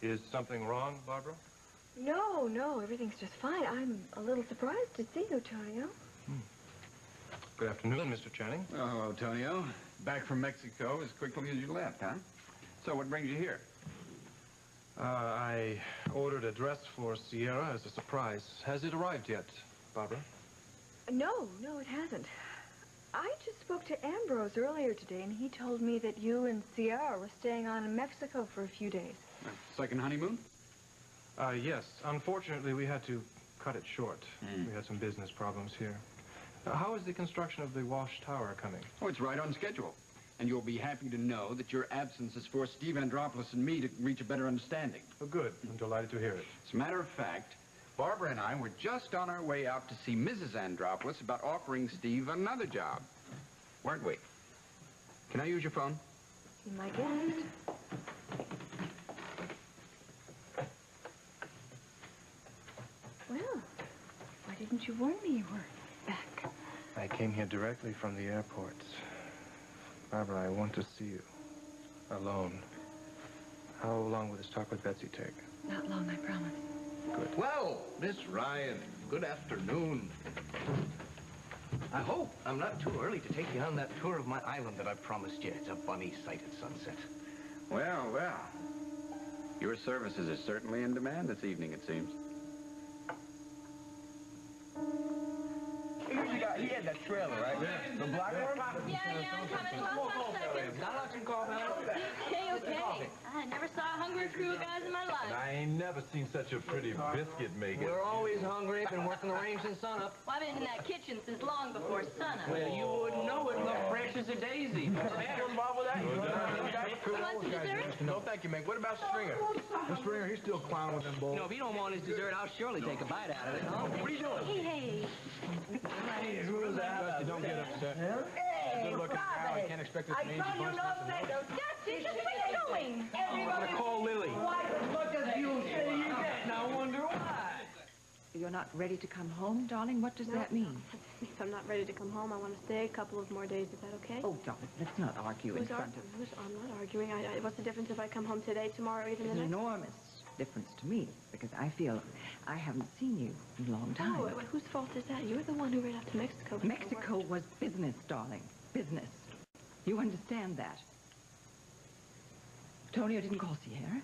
Is something wrong, Barbara? No, no, everything's just fine. I'm a little surprised to see you, Tonio. Good afternoon, Mr. Channing. Oh, hello, Tonio. Back from Mexico as quickly as you left, huh? So what brings you here? I ordered a dress for Sierra as a surprise. Has it arrived yet, Barbara? No, it hasn't. I just spoke to Ambrose earlier today, and he told me that you and Sierra were staying on in Mexico for a few days. Second honeymoon? Yes. Unfortunately, we had to cut it short. We had some business problems here. How is the construction of the Wash Tower coming? Oh, it's right on schedule. And you'll be happy to know that your absence has forced Steve Andropoulos and me to reach a better understanding. Oh, good. I'm delighted to hear it. As a matter of fact, Barbara and I were just on our way out to see Mrs. Andropoulos about offering Steve another job. Weren't we? Can I use your phone? Be my guest. Well, why didn't you warn me you were back? I came here directly from the airport. Barbara, I want to see you. Alone. How long will this talk with Betsy take? Not long, I promise. Good. Well, Miss Ryan, good afternoon. I hope I'm not too early to take you on that tour of my island that I promised you. It's a funny sight at sunset. Well, well. Your services are certainly in demand this evening, it seems. He had that trailer, right? Yeah. The black one? Yeah, I'm coming. Hold on 1 second. Not much call, man. Okay. I never saw a hungrier crew of guys in my life. I ain't never seen such a pretty biscuit maker. We're always hungry. Been working the range since sunup. Well, I've been in that kitchen since long before sunup. Well, you wouldn't know it. Look fresh as a daisy. Man, what's involved with that? You want some dessert? No, thank you, man. What about Stringer? The Stringer, he's still clowning with them bulls. If he don't want his dessert, I'll surely take a bite out of it, huh? What are you doing? Hey. Who's that? Don't get upset. Hey, good looking now. I can't expect this man to bust nothing. Dusty, just where you going? I'm gonna call Lily. Look at you, say you dead. Now I wonder why. You're not ready to come home, darling? What does that mean? If I'm not ready to come home, I want to stay a couple of more days. Is that okay? Oh, darling, let's not argue in front of... I'm not arguing. What's the difference if I come home today, tomorrow, or even the There's an next? enormous difference to me, because I feel I haven't seen you in a long time. Oh, whose fault is that? You're the one who ran out to Mexico. Mexico was business, darling. Business. You understand that? Tonio didn't call Sierra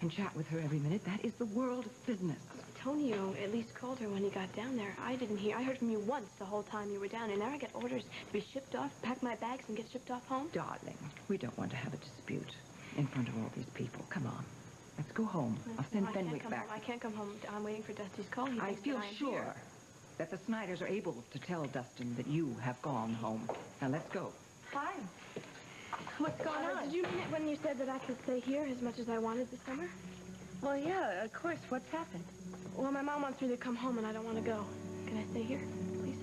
and chat with her every minute. That is the world of business. Tonio at least called her when he got down there. I didn't hear. I heard from you once the whole time you were down, and now I get orders to be shipped off, pack my bags, and get shipped off home. Darling, we don't want to have a dispute in front of all these people. Come on. Let's go home. I'll send Fenwick back. I can't come home. I'm waiting for Dusty's call. I feel sure that the Snyders are able to tell Dustin that you have gone home. Now, let's go. Fine. What's going on? Did you mean it when you said that I could stay here as much as I wanted this summer? Well, yeah, of course. What's happened? Well, my mom wants me to come home, and I don't want to go. Can I stay here, please?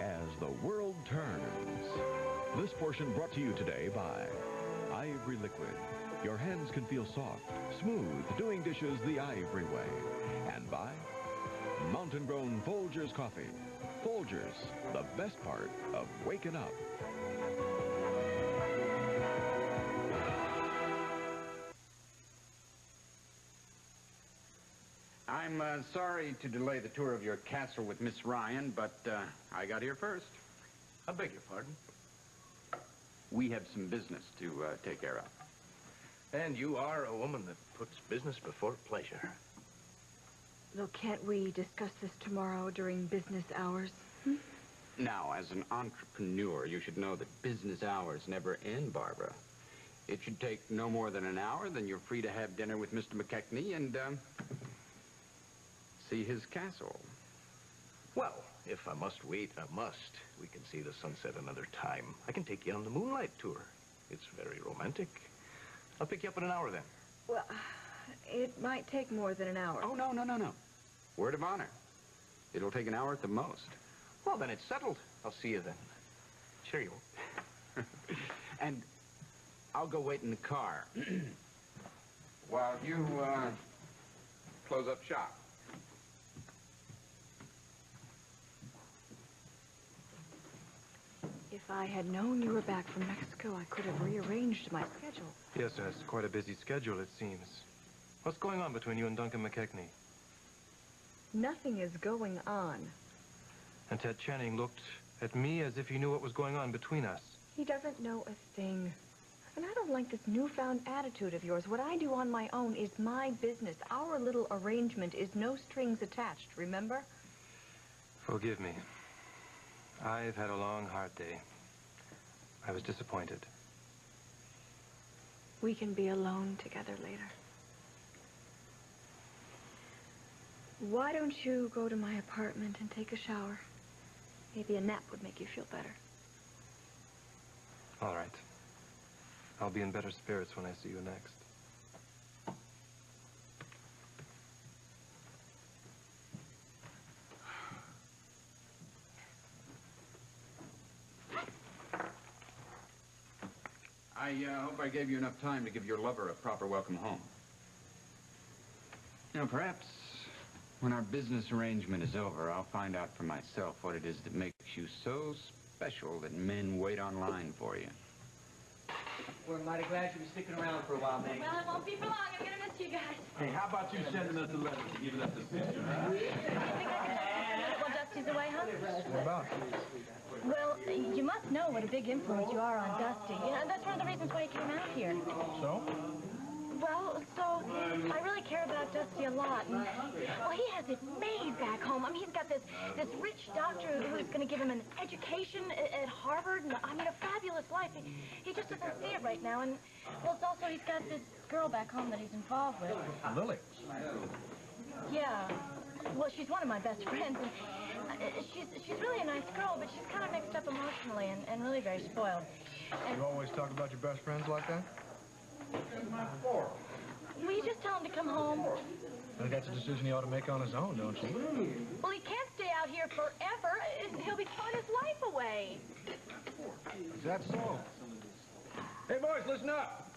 As the world turns. This portion brought to you today by Ivory Liquid. Your hands can feel soft, smooth, doing dishes the Ivory way. And by Mountain Grown Folgers Coffee. Folgers, the best part of waking up. I'm sorry to delay the tour of your castle with Miss Ryan, but I got here first. I beg your pardon. We have some business to take care of. And you are a woman that puts business before pleasure. Look, can't we discuss this tomorrow during business hours? Now, as an entrepreneur, you should know that business hours never end, Barbara. It should take no more than an hour, then you're free to have dinner with Mr. McKechnie and see his castle. Well, if I must wait, I must. We can see the sunset another time. I can take you on the moonlight tour. It's very romantic. I'll pick you up in an hour then. Well, it might take more than an hour. Oh, no. Word of honor. It'll take an hour at the most. Well, then it's settled. I'll see you then. Cheerio. And I'll go wait in the car. while you, close up shop. If I had known you were back from Mexico, I could have rearranged my schedule. Yes, sir. It's quite a busy schedule, it seems. What's going on between you and Duncan McKechnie? Nothing is going on. And Ted Channing looked at me as if he knew what was going on between us. He doesn't know a thing. And I don't like this newfound attitude of yours. What I do on my own is my business. Our little arrangement is no strings attached, remember? Forgive me. I've had a long, hard day. I was disappointed. We can be alone together later. Why don't you go to my apartment and take a shower? Maybe a nap would make you feel better. All right. I'll be in better spirits when I see you next. I hope I gave you enough time to give your lover a proper welcome home. You know, perhaps when our business arrangement is over, I'll find out for myself what it is that makes you so special that men wait online for you. We're mighty glad you'll be sticking around for a while, Meg. Well, it won't be for long. I'm going to miss you guys. Hey, how about you sending us a letter to giving us a picture? You think I can talk while Dusty's away, huh? What about? Well, you must know what a big influence you are on Dusty. You know, that's one of the reasons why he came out here. So? Well, so I really care about Dusty a lot. And, well, he has it made back home. I mean, he's got this rich doctor who's going to give him an education at Harvard. And, I mean, a fabulous life. He just doesn't see it right now. And, well, it's also he's got this girl back home that he's involved with. Lily. Yeah. Well, she's one of my best friends. And she's really a nice girl, but she's kind of mixed up emotionally and really very spoiled. And, You always talk about your best friends like that? will you just tell him to come home? I think that's a decision he ought to make on his own, don't you? Well, he can't stay out here forever. He'll be throwing his life away. Is that so? Hey, boys, listen up.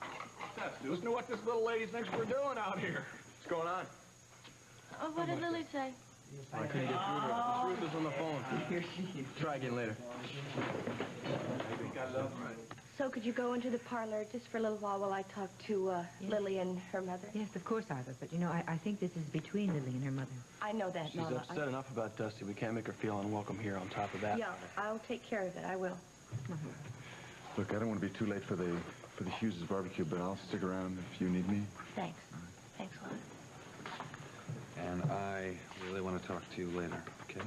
Listen to what this little lady thinks we're doing out here. What's going on? Oh, what did Lily say? I couldn't get through to her. Miss Ruth is on the phone. Here she is. Try again later. So could you go into the parlor just for a little while I talk to Lily and her mother? Yes, of course, Ivor. But, you know, I think this is between Lily and her mother. I know that, She's Mama. upset enough about Dusty. We can't make her feel unwelcome here on top of that. Yeah, I'll take care of it. I will. Look, I don't want to be too late for the Hughes' barbecue, but I'll stick around if you need me. Thanks. Thanks a lot. And I really want to talk to you later, okay?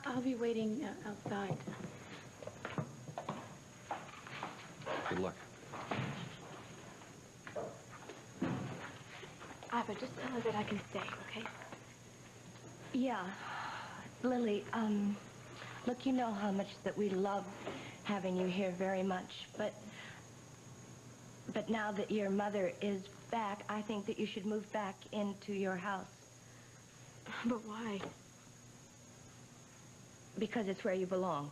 I'll be waiting outside. Good luck. Ivor, just tell her that I can stay, okay? Yeah. Lily, look, you know how much that we love having you here very much, but now that your mother is back, I think that you should move back into your house. But why? Because it's where you belong.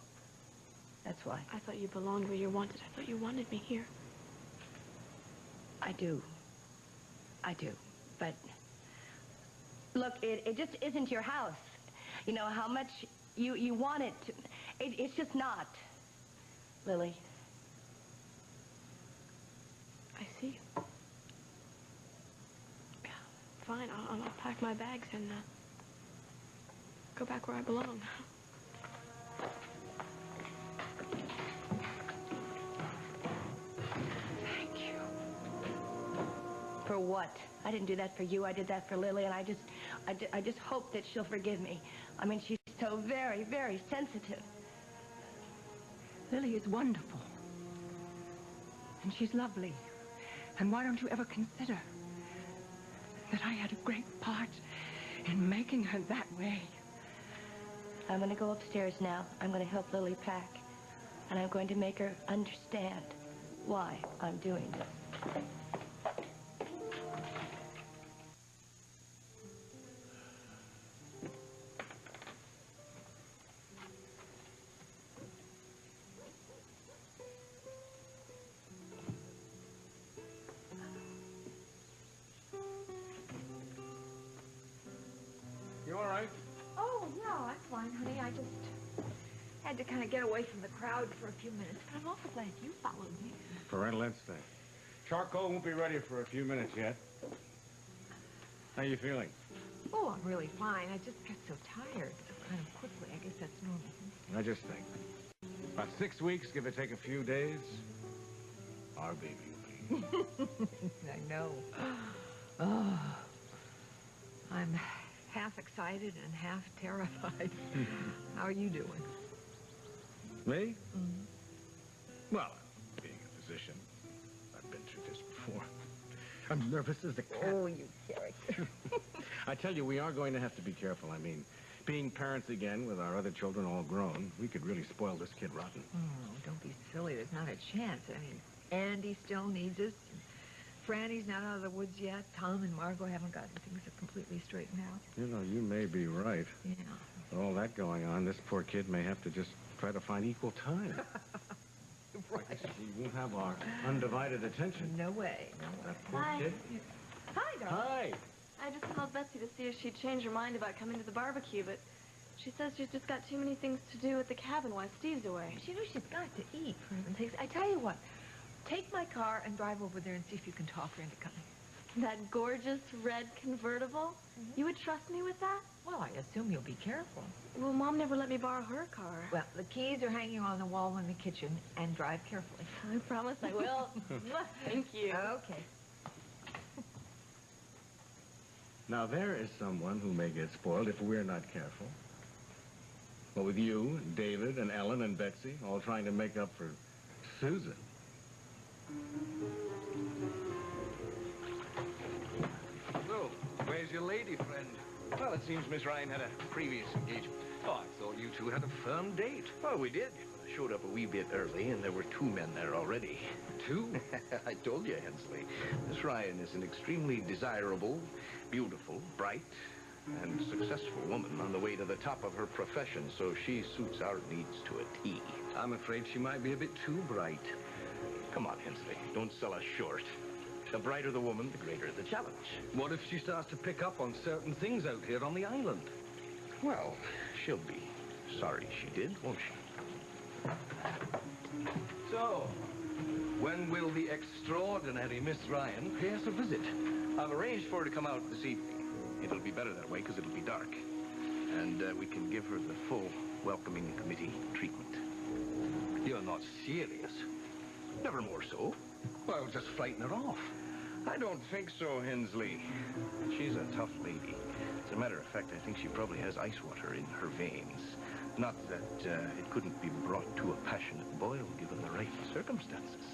That's why. I thought you belonged where you wanted. I thought you wanted me here. I do. I do. But look, it just isn't your house. You know how much you want it to. It's just not. Lily. I see. Yeah, fine. I'll pack my bags and go back where I belong. Thank you. For what? I didn't do that for you. I did that for Lily, and I just hope that she'll forgive me. I mean, she's so very, very sensitive. Lily is wonderful. And she's lovely. And why don't you ever consider that I had a great part in making her that way? I'm going to go upstairs now. I'm going to help Lily pack. And I'm going to make her understand why I'm doing this. Had to kind of get away from the crowd for a few minutes, but I'm awful glad you followed me. Parental instinct. Charcoal won't be ready for a few minutes yet. How you feeling? Oh, I'm really fine. I just got so tired so kind of quickly. I guess that's normal. I just think. About 6 weeks, give or take a few days, our baby will be. I know. Oh, I'm half excited and half terrified. How are you doing? Me? Well, being a physician, I've been through this before. I'm nervous as a cat. Oh, you character. I tell you, we are going to have to be careful. I mean, being parents again with our other children all grown, we could really spoil this kid rotten. Oh, don't be silly. There's not a chance. I mean, Andy still needs us. Franny's not out of the woods yet. Tom and Margot haven't gotten things completely straightened out. You know, you may be right. Yeah. With all that going on, this poor kid may have to just try to find equal time. Right. He won't have our undivided attention. No way. No way. That poor Hi. kid. Hi, darling. Hi. I just called Betsy to see if she'd changed her mind about coming to the barbecue, but she says she's just got too many things to do at the cabin while Steve's away. She knows she's got to eat, for heaven's sakes. I tell you what, take my car and drive over there and see if you can talk her into coming. That gorgeous red convertible? You would trust me with that? Well, I assume you'll be careful. Well, Mom never let me borrow her car. Well, the keys are hanging on the wall in the kitchen, and drive carefully. I promise I will. Thank you. Okay. Now, there is someone who may get spoiled if we're not careful. Well, with you, and David, and Ellen, and Betsy, all trying to make up for Susan. So, where's your lady friend? Well, it seems Miss Ryan had a previous engagement. Oh, I thought you two had a firm date. Well, we did. I showed up a wee bit early, and there were 2 men there already. 2? I told you, Hensley. Miss Ryan is an extremely desirable, beautiful, bright, and successful woman on the way to the top of her profession, so she suits our needs to a T. I'm afraid she might be a bit too bright. Come on, Hensley. Don't sell us short. The brighter the woman, the greater the challenge. What if she starts to pick up on certain things out here on the island? Well, she'll be sorry she did, won't she? So, when will the extraordinary Miss Ryan pay us a visit? I've arranged for her to come out this evening. It'll be better that way because it'll be dark. And we can give her the full welcoming committee treatment. You're not serious. Never more so. Well, just frighten her off. I don't think so, Hensley. She's a tough lady. As a matter of fact, I think she probably has ice water in her veins. Not that it couldn't be brought to a passionate boil given the right circumstances.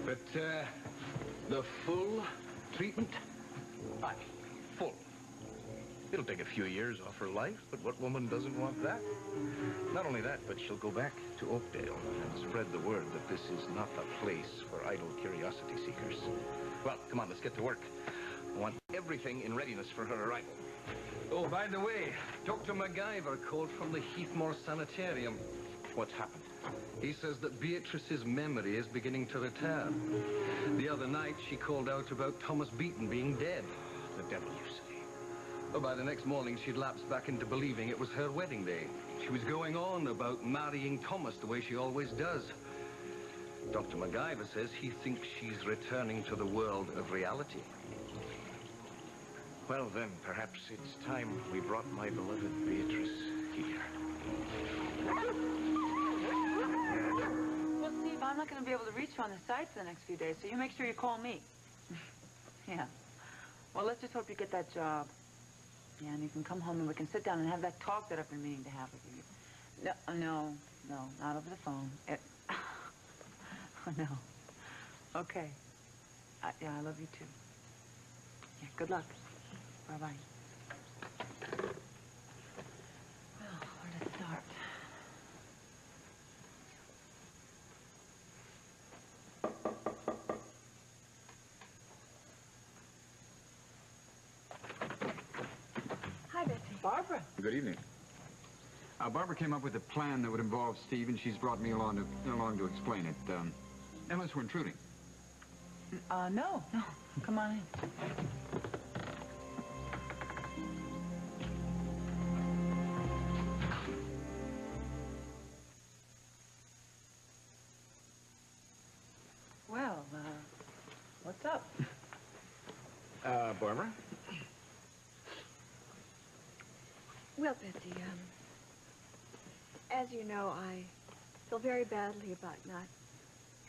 But, the full treatment? Aye, full. It'll take a few years off her life, but what woman doesn't want that? Not only that, but she'll go back to Oakdale and spread the word that this is not a place for idle curiosity seekers. Well, come on, let's get to work. I want everything in readiness for her arrival. Oh, by the way, Dr. MacGyver called from the Heathmore Sanitarium. What's happened? He says that Beatrice's memory is beginning to return. The other night, she called out about Thomas Beaton being dead. The devil, you say? Well, by the next morning, she'd lapsed back into believing it was her wedding day. She was going on about marrying Thomas the way she always does. Dr. MacGyver says he thinks she's returning to the world of reality. Well, then, perhaps it's time we brought my beloved Beatrice here. Well, Steve, I'm not going to be able to reach you on the site for the next few days, so you make sure you call me. Yeah. Well, let's just hope you get that job. Yeah, and you can come home and we can sit down and have that talk that I've been meaning to have with you. No, not over the phone. Oh, no. Okay. Yeah, I love you too. Yeah, good luck. Bye-bye. Well, where to start? Hi, Betsy. Barbara. Good evening. Barbara came up with a plan that would involve Steve, and she's brought me along to explain it. Unless we're intruding. No. Come on in. Barbara? Well, Betsy, as you know, I feel very badly about not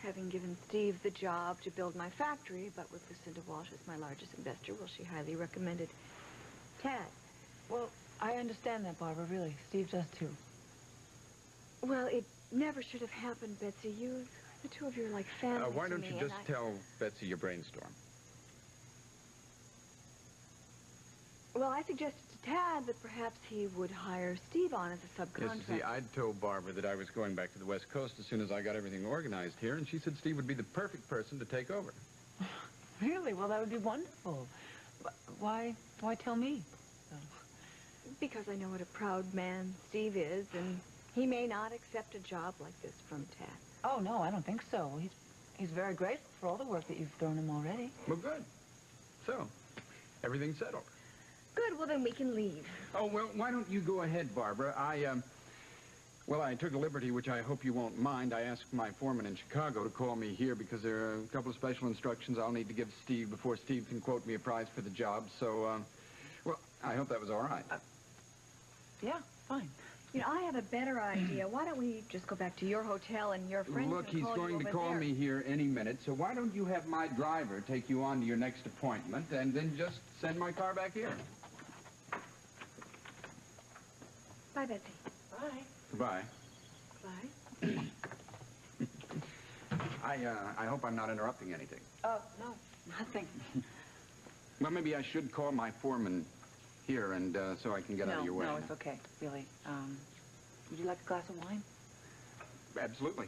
having given Steve the job to build my factory, but with Lucinda Walsh as my largest investor, well, she highly recommended Tad. Well, I understand that, Barbara, really. Steve does, too. Well, it never should have happened, Betsy. The two of you are like family Why to don't me, you and just tell Betsy your brainstorm? Well, I suggested to Tad that perhaps he would hire Steve on as a subcontractor. Yes, you see, I'd told Barbara that I was going back to the West Coast as soon as I got everything organized here, and she said Steve would be the perfect person to take over. Really? Well, that would be wonderful. Why tell me? Because I know what a proud man Steve is, and he may not accept a job like this from Tad. Oh, no, I don't think so. He's very grateful for all the work that you've thrown him already. Well, good. So, everything's settled. Good, well, then we can leave. Oh, well, why don't you go ahead, Barbara? Well, I took a liberty, which I hope you won't mind. I asked my foreman in Chicago to call me here because there are a couple of special instructions I'll need to give Steve before Steve can quote me a prize for the job. So, well, I hope that was all right. Yeah, fine. You know, I have a better idea. Why don't we just go back to your hotel and your friends Look, he's going to call me here any minute, so why don't you have my driver take you on to your next appointment and then just send my car back here? Bye, Betsy. Bye. Goodbye. Bye. I hope I'm not interrupting anything. Oh, no, nothing. Well, maybe I should call my foreman here and so I can get out of your way. No, it's okay, really. Would you like a glass of wine? Absolutely.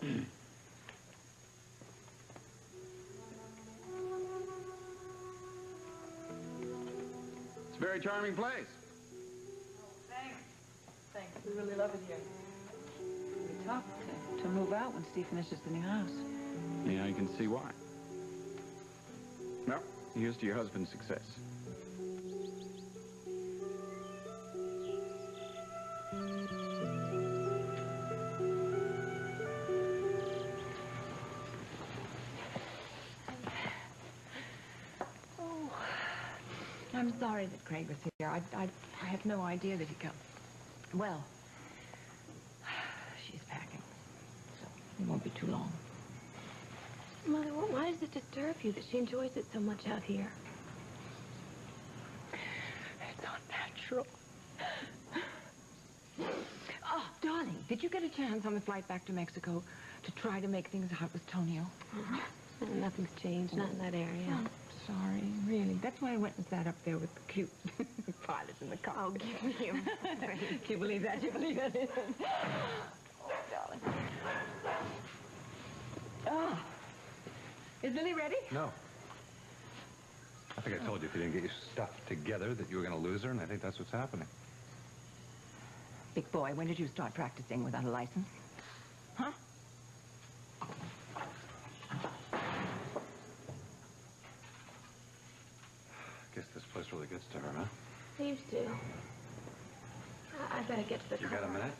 It's a very charming place. Thanks. We really love it here. It'll be tough to move out when Steve finishes the new house. Yeah, you can see why. Well, here's to your husband's success. Oh, I'm sorry that Craig was here. I had no idea that he'd come. Well, she's packing, so it won't be too long. Mother, why does it disturb you that she enjoys it so much out here? It's unnatural. Oh, darling, did you get a chance on the flight back to Mexico to try to make things out with Tonio? Nothing's changed, not in that area. I'm sorry, really. That's why I went and sat up there with the cute pilot in the car. Oh, give me a break. Do you believe that? Do you believe it? Oh, darling. Oh. Is Lily ready? No. I think I told you if you didn't get your stuff together that you were going to lose her, and I think that's what's happening. Big boy, when did you start practicing without a license? Huh? Guess this place really gets to her, huh? Seems to. I better get to the car. You got a minute?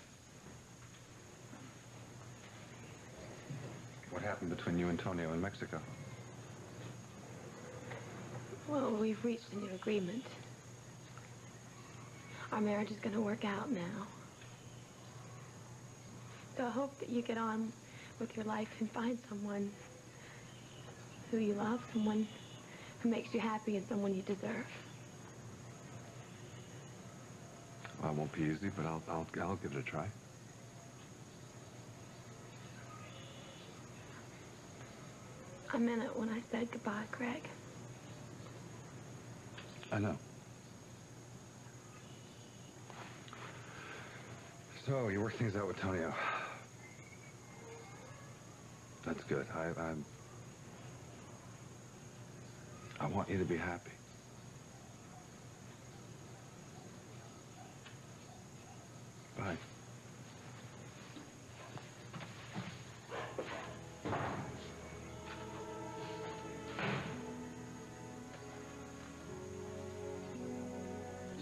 What happened between you and Tonio in Mexico? Well, we've reached a new agreement. Our marriage is going to work out now. So I hope that you get on with your life and find someone who you love, someone who makes you happy, and someone you deserve. Well, it won't be easy, but I'll give it a try. I meant it when I said goodbye, Craig. I know. So, you work things out with Tonio. That's good. I want you to be happy. Bye.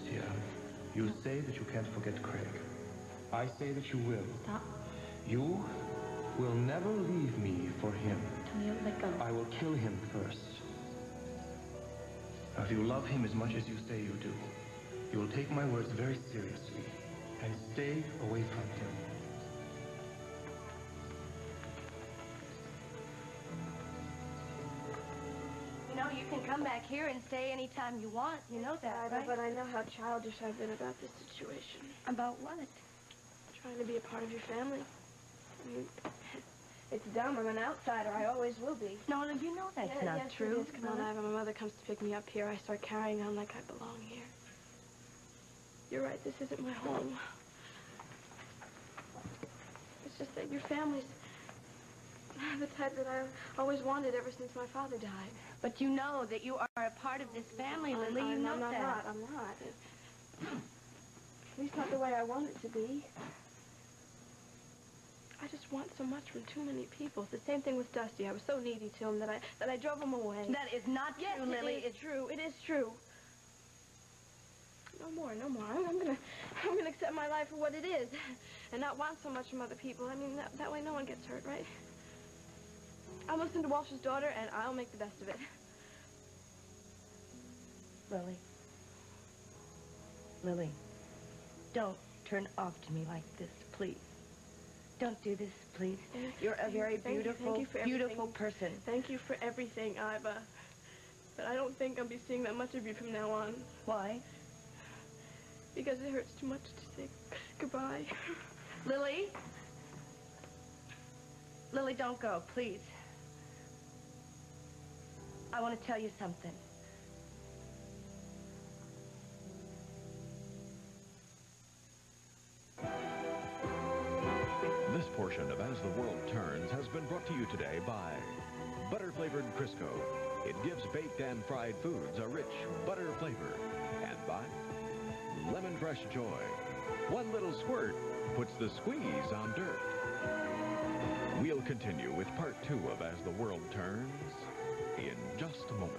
Sierra, you say that you can't forget Craig. I say that you will. Stop. You will never leave me for him. Tonio, let go. I will kill him first. Now, if you love him as much as you say you do, you will take my words very seriously and stay away from him. You know, you can come back here and stay anytime you want. You know that, right? But I know how childish I've been about this situation. About what? Trying to be a part of your family. I mean, it's dumb. I'm an outsider. I always will be. No, you know that's not true. It is. Come on, Iva. My mother comes to pick me up here. I start carrying on like I belong here. You're right. This isn't my home. It's just that your family's the type that I always wanted ever since my father died. But you know that you are a part of this family, Lily. You know that. I'm not. At least not the way I want it to be. I just want so much from too many people. It's the same thing with Dusty. I was so needy to him that I drove him away. That is not true, Lily. It's true. It is true. No more. I'm gonna accept my life for what it is, and not want so much from other people. I mean, that way no one gets hurt, right? I'll listen to Walsh's daughter, and I'll make the best of it. Lily, don't turn off to me like this, please. Don't do this, please. You're a very beautiful, beautiful person. Thank you for everything, Iva. But I don't think I'll be seeing that much of you from now on. Why? Because it hurts too much to say goodbye. Lily? Lily, don't go, please. I want to tell you something. This portion of As the World Turns has been brought to you today by butter-flavored Crisco. It gives baked and fried foods a rich butter flavor. And by Lemon Fresh Joy. One little squirt puts the squeeze on dirt. We'll continue with part 2 of As the World Turns in just a moment.